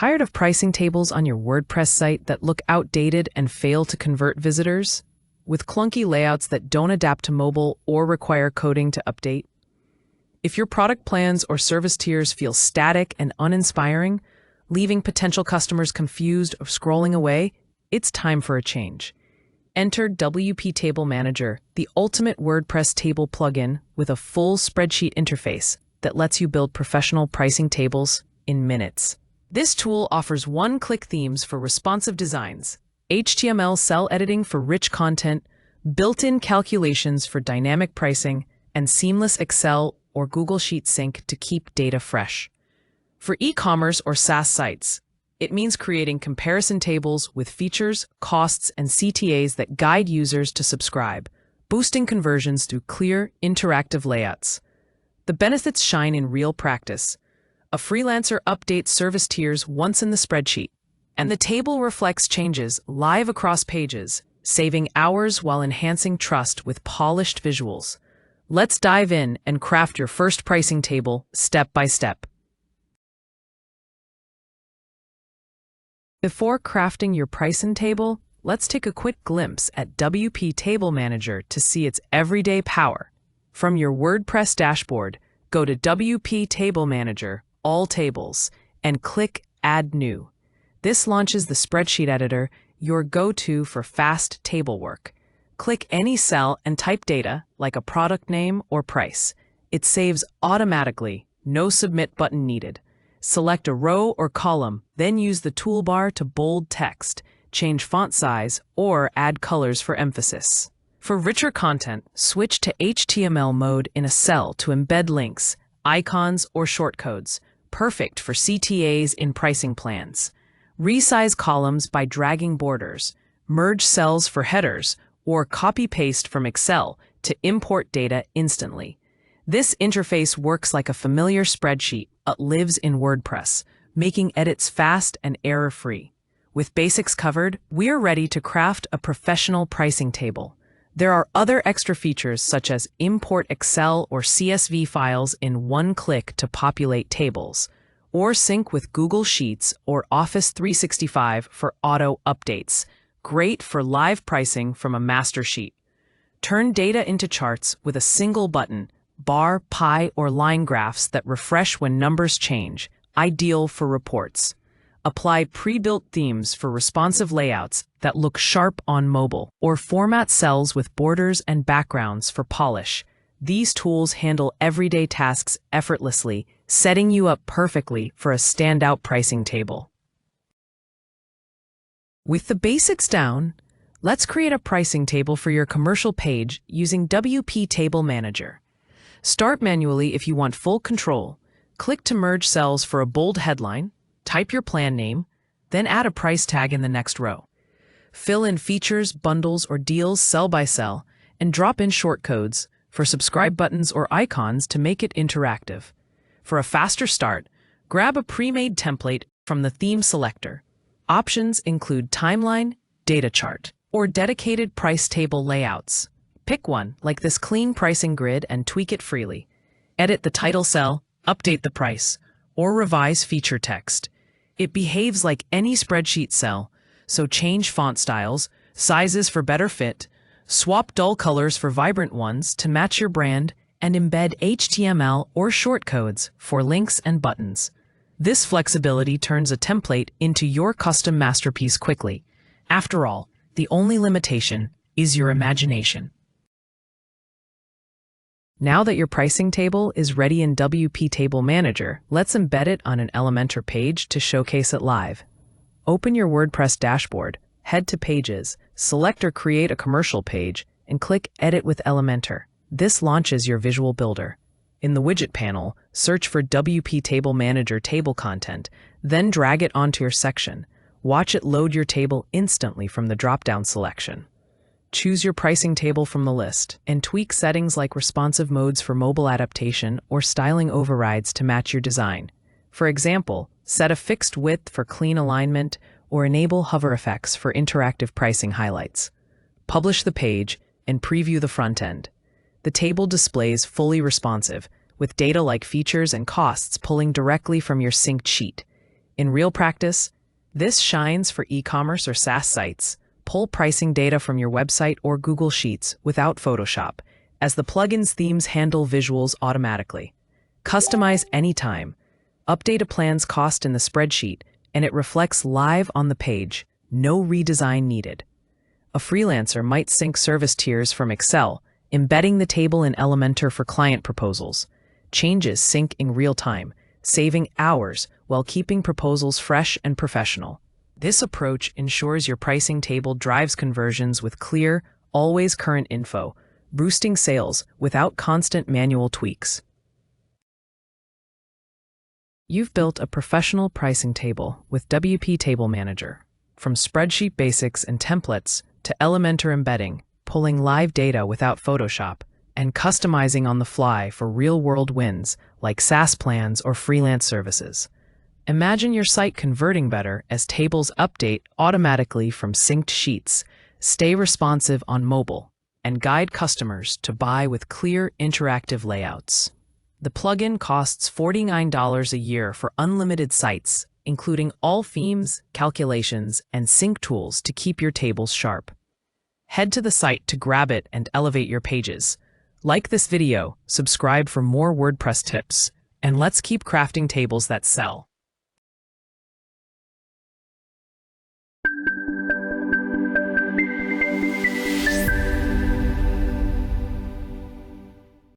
Tired of pricing tables on your WordPress site that look outdated and fail to convert visitors? With clunky layouts that don't adapt to mobile or require coding to update? If your product plans or service tiers feel static and uninspiring, leaving potential customers confused or scrolling away, it's time for a change. Enter WP Table Manager, the ultimate WordPress table plugin with a full spreadsheet interface that lets you build professional pricing tables in minutes. This tool offers one-click themes for responsive designs, HTML cell editing for rich content, built-in calculations for dynamic pricing, and seamless Excel or Google Sheet sync to keep data fresh. For e-commerce or SaaS sites, it means creating comparison tables with features, costs, and CTAs that guide users to subscribe, boosting conversions through clear, interactive layouts. The benefits shine in real practice. A freelancer updates service tiers once in the spreadsheet, and the table reflects changes live across pages, saving hours while enhancing trust with polished visuals. Let's dive in and craft your first pricing table step by step. Before crafting your pricing table, let's take a quick glimpse at WP Table Manager to see its everyday power. From your WordPress dashboard, go to WP Table Manager, All Tables, and click Add New. This launches the spreadsheet editor, your go-to for fast table work. Click any cell and type data, like a product name or price. It saves automatically, no submit button needed. Select a row or column, then use the toolbar to bold text, change font size, or add colors for emphasis. For richer content, switch to HTML mode in a cell to embed links, icons, or shortcodes, perfect for CTAs in pricing plans. Resize columns by dragging borders, merge cells for headers, or copy-paste from Excel to import data instantly. This interface works like a familiar spreadsheet, but lives in WordPress, making edits fast and error-free. With basics covered, we're ready to craft a professional pricing table. There are other extra features such as import Excel or CSV files in one click to populate tables, or sync with Google Sheets or Office 365 for auto updates. Great for live pricing from a master sheet. Turn data into charts with a single button, bar, pie, or line graphs that refresh when numbers change, ideal for reports. Apply pre-built themes for responsive layouts that look sharp on mobile, or format cells with borders and backgrounds for polish. These tools handle everyday tasks effortlessly, setting you up perfectly for a standout pricing table. With the basics down, let's create a pricing table for your commercial page using WP Table Manager. Start manually if you want full control. Click to merge cells for a bold headline, type your plan name, then add a price tag in the next row. Fill in features, bundles, or deals cell by cell, and drop in shortcodes for subscribe buttons or icons to make it interactive. For a faster start, grab a pre-made template from the theme selector. Options include timeline, data chart, or dedicated price table layouts. Pick one, like this clean pricing grid, and tweak it freely. Edit the title cell, update the price, or revise feature text. It behaves like any spreadsheet cell, so change font styles, sizes for better fit, swap dull colors for vibrant ones to match your brand, and embed HTML or shortcodes for links and buttons. This flexibility turns a template into your custom masterpiece quickly. After all, the only limitation is your imagination. Now that your pricing table is ready in WP Table Manager, let's embed it on an Elementor page to showcase it live. Open your WordPress dashboard, head to Pages, select or create a commercial page, and click Edit with Elementor. This launches your visual builder. In the widget panel, search for WP Table Manager table content, then drag it onto your section. Watch it load your table instantly from the drop-down selection. Choose your pricing table from the list, and tweak settings like responsive modes for mobile adaptation or styling overrides to match your design. For example, set a fixed width for clean alignment or enable hover effects for interactive pricing highlights. Publish the page and preview the front end. The table displays fully responsive, with data like features and costs pulling directly from your synced sheet. In real practice, this shines for e-commerce or SaaS sites. Pull pricing data from your website or Google Sheets without Photoshop, as the plugin's themes handle visuals automatically. Customize anytime. Update a plan's cost in the spreadsheet, and it reflects live on the page. No redesign needed. A freelancer might sync service tiers from Excel, embedding the table in Elementor for client proposals. Changes sync in real time, saving hours while keeping proposals fresh and professional. This approach ensures your pricing table drives conversions with clear, always current info, boosting sales without constant manual tweaks. You've built a professional pricing table with WP Table Manager. From spreadsheet basics and templates to Elementor embedding, pulling live data without Photoshop, and customizing on the fly for real-world wins like SaaS plans or freelance services. Imagine your site converting better as tables update automatically from synced sheets, stay responsive on mobile, and guide customers to buy with clear, interactive layouts. The plugin costs $49 a year for unlimited sites, including all themes, calculations, and sync tools to keep your tables sharp. Head to the site to grab it and elevate your pages. Like this video, subscribe for more WordPress tips, and let's keep crafting tables that sell.